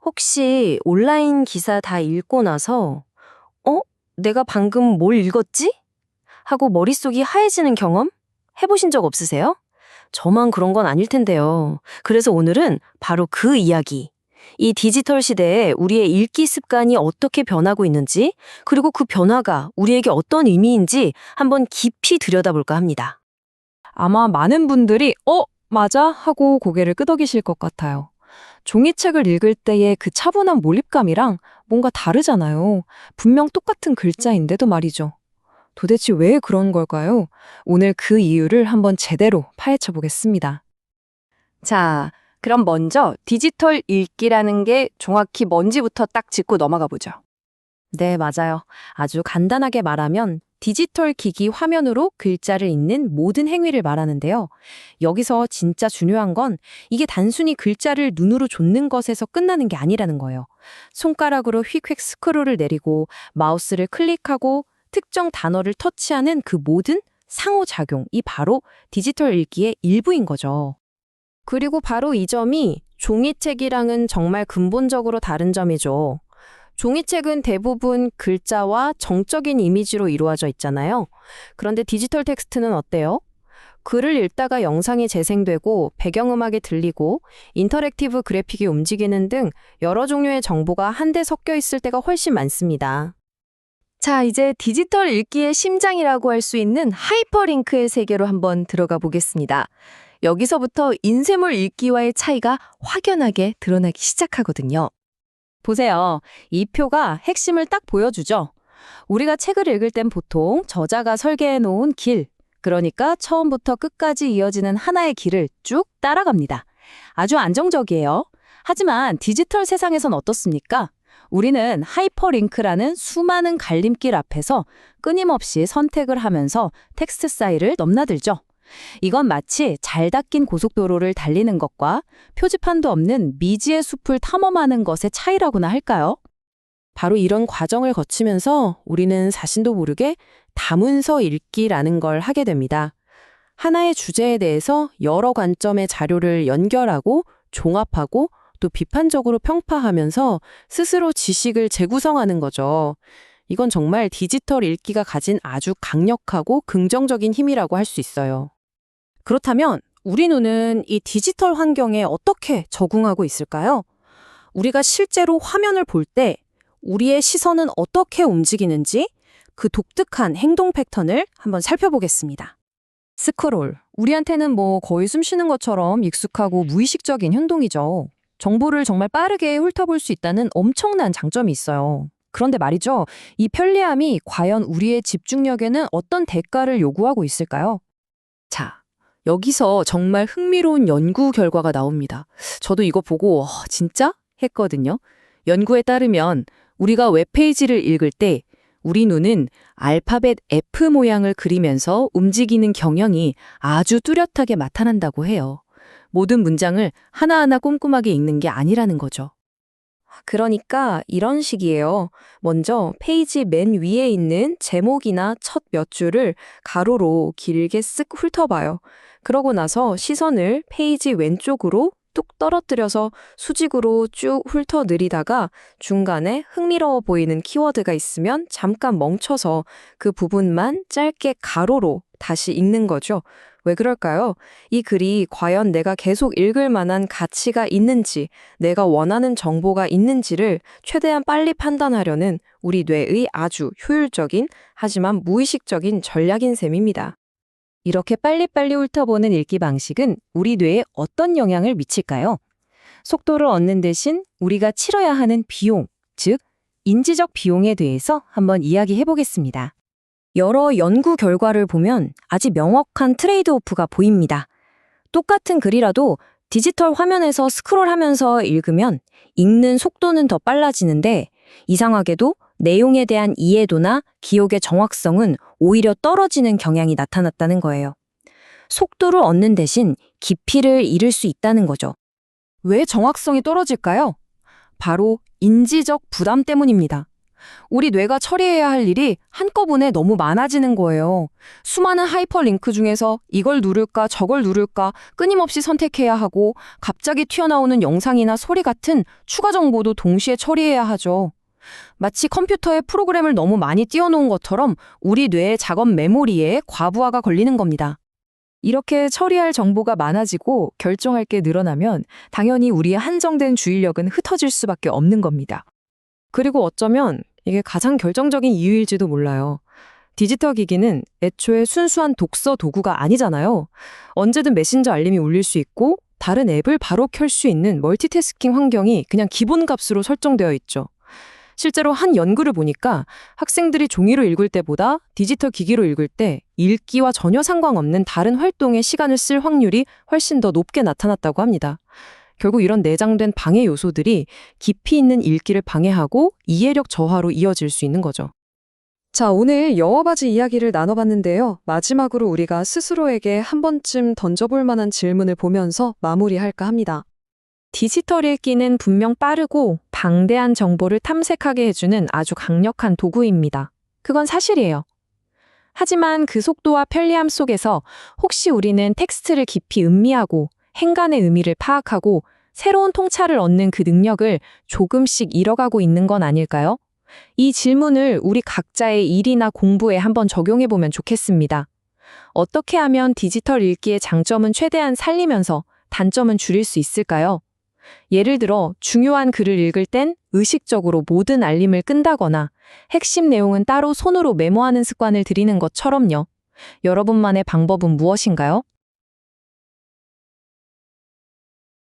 혹시 온라인 기사 다 읽고 나서, 어? 내가 방금 뭘 읽었지? 하고 머릿속이 하얘지는 경험? 해보신 적 없으세요? 저만 그런 건 아닐 텐데요. 그래서 오늘은 바로 그 이야기. 이 디지털 시대에 우리의 읽기 습관이 어떻게 변하고 있는지, 그리고 그 변화가 우리에게 어떤 의미인지 한번 깊이 들여다볼까 합니다. 아마 많은 분들이 맞아? 하고 고개를 끄덕이실 것 같아요. 종이책을 읽을 때의 그 차분한 몰입감이랑 뭔가 다르잖아요. 분명 똑같은 글자인데도 말이죠. 도대체 왜 그런 걸까요? 오늘 그 이유를 한번 제대로 파헤쳐 보겠습니다. 자, 그럼 먼저 디지털 읽기라는 게 정확히 뭔지부터 딱 짚고 넘어가 보죠. 네, 맞아요. 아주 간단하게 말하면 디지털 기기 화면으로 글자를 읽는 모든 행위를 말하는데요. 여기서 진짜 중요한 건 이게 단순히 글자를 눈으로 좇는 것에서 끝나는 게 아니라는 거예요. 손가락으로 휙휙 스크롤을 내리고 마우스를 클릭하고 특정 단어를 터치하는 그 모든 상호작용이 바로 디지털 읽기의 일부인 거죠. 그리고 바로 이 점이 종이책이랑은 정말 근본적으로 다른 점이죠. 종이책은 대부분 글자와 정적인 이미지로 이루어져 있잖아요. 그런데 디지털 텍스트는 어때요? 글을 읽다가 영상이 재생되고 배경음악이 들리고 인터랙티브 그래픽이 움직이는 등 여러 종류의 정보가 한데 섞여 있을 때가 훨씬 많습니다. 자, 이제 디지털 읽기의 심장이라고 할 수 있는 하이퍼링크의 세계로 한번 들어가 보겠습니다. 여기서부터 인쇄물 읽기와의 차이가 확연하게 드러나기 시작하거든요. 보세요. 이 표가 핵심을 딱 보여주죠. 우리가 책을 읽을 땐 보통 저자가 설계해 놓은 길, 그러니까 처음부터 끝까지 이어지는 하나의 길을 쭉 따라갑니다. 아주 안정적이에요. 하지만 디지털 세상에선 어떻습니까? 우리는 하이퍼링크라는 수많은 갈림길 앞에서 끊임없이 선택을 하면서 텍스트 사이를 넘나들죠. 이건 마치 잘 닦인 고속도로를 달리는 것과 표지판도 없는 미지의 숲을 탐험하는 것의 차이라고나 할까요? 바로 이런 과정을 거치면서 우리는 자신도 모르게 다문서 읽기라는 걸 하게 됩니다. 하나의 주제에 대해서 여러 관점의 자료를 연결하고 종합하고 또 비판적으로 평가하면서 스스로 지식을 재구성하는 거죠. 이건 정말 디지털 읽기가 가진 아주 강력하고 긍정적인 힘이라고 할 수 있어요. 그렇다면 우리 눈은 이 디지털 환경에 어떻게 적응하고 있을까요? 우리가 실제로 화면을 볼 때 우리의 시선은 어떻게 움직이는지 그 독특한 행동 패턴을 한번 살펴보겠습니다. 스크롤. 우리한테는 뭐 거의 숨 쉬는 것처럼 익숙하고 무의식적인 행동이죠. 정보를 정말 빠르게 훑어볼 수 있다는 엄청난 장점이 있어요. 그런데 말이죠. 이 편리함이 과연 우리의 집중력에는 어떤 대가를 요구하고 있을까요? 자, 여기서 정말 흥미로운 연구 결과가 나옵니다. 저도 이거 보고 진짜? 했거든요. 연구에 따르면 우리가 웹페이지를 읽을 때 우리 눈은 알파벳 F 모양을 그리면서 움직이는 경향이 아주 뚜렷하게 나타난다고 해요. 모든 문장을 하나하나 꼼꼼하게 읽는 게 아니라는 거죠. 그러니까 이런 식이에요. 먼저 페이지 맨 위에 있는 제목이나 첫 몇 줄을 가로로 길게 쓱 훑어봐요. 그러고 나서 시선을 페이지 왼쪽으로 뚝 떨어뜨려서 수직으로 쭉 훑어 내리다가 중간에 흥미로워 보이는 키워드가 있으면 잠깐 멈춰서 그 부분만 짧게 가로로 다시 읽는 거죠. 왜 그럴까요? 이 글이 과연 내가 계속 읽을 만한 가치가 있는지, 내가 원하는 정보가 있는지를 최대한 빨리 판단하려는 우리 뇌의 아주 효율적인 하지만 무의식적인 전략인 셈입니다. 이렇게 빨리빨리 훑어보는 읽기 방식은 우리 뇌에 어떤 영향을 미칠까요? 속도를 얻는 대신 우리가 치러야 하는 비용, 즉 인지적 비용에 대해서 한번 이야기해 보겠습니다. 여러 연구 결과를 보면 아주 명확한 트레이드오프가 보입니다. 똑같은 글이라도 디지털 화면에서 스크롤하면서 읽으면 읽는 속도는 더 빨라지는데 이상하게도 내용에 대한 이해도나 기억의 정확성은 오히려 떨어지는 경향이 나타났다는 거예요. 속도를 얻는 대신 깊이를 잃을 수 있다는 거죠. 왜 정확성이 떨어질까요? 바로 인지적 부담 때문입니다. 우리 뇌가 처리해야 할 일이 한꺼번에 너무 많아지는 거예요. 수많은 하이퍼링크 중에서 이걸 누를까 저걸 누를까 끊임없이 선택해야 하고 갑자기 튀어나오는 영상이나 소리 같은 추가 정보도 동시에 처리해야 하죠. 마치 컴퓨터에 프로그램을 너무 많이 띄워놓은 것처럼 우리 뇌의 작업 메모리에 과부하가 걸리는 겁니다. 이렇게 처리할 정보가 많아지고 결정할 게 늘어나면 당연히 우리의 한정된 주의력은 흩어질 수밖에 없는 겁니다. 그리고 어쩌면 이게 가장 결정적인 이유일지도 몰라요. 디지털 기기는 애초에 순수한 독서 도구가 아니잖아요. 언제든 메신저 알림이 울릴 수 있고 다른 앱을 바로 켤 수 있는 멀티태스킹 환경이 그냥 기본값으로 설정되어 있죠. 실제로 한 연구를 보니까 학생들이 종이로 읽을 때보다 디지털 기기로 읽을 때 읽기와 전혀 상관없는 다른 활동에 시간을 쓸 확률이 훨씬 더 높게 나타났다고 합니다. 결국 이런 내장된 방해 요소들이 깊이 있는 읽기를 방해하고 이해력 저하로 이어질 수 있는 거죠. 자, 오늘 영어바지 이야기를 나눠봤는데요. 마지막으로 우리가 스스로에게 한 번쯤 던져볼 만한 질문을 보면서 마무리할까 합니다. 디지털 읽기는 분명 빠르고 방대한 정보를 탐색하게 해주는 아주 강력한 도구입니다. 그건 사실이에요. 하지만 그 속도와 편리함 속에서 혹시 우리는 텍스트를 깊이 음미하고 행간의 의미를 파악하고 새로운 통찰을 얻는 그 능력을 조금씩 잃어가고 있는 건 아닐까요? 이 질문을 우리 각자의 일이나 공부에 한번 적용해보면 좋겠습니다. 어떻게 하면 디지털 읽기의 장점은 최대한 살리면서 단점은 줄일 수 있을까요? 예를 들어 중요한 글을 읽을 땐 의식적으로 모든 알림을 끈다거나 핵심 내용은 따로 손으로 메모하는 습관을 들이는 것처럼요. 여러분만의 방법은 무엇인가요?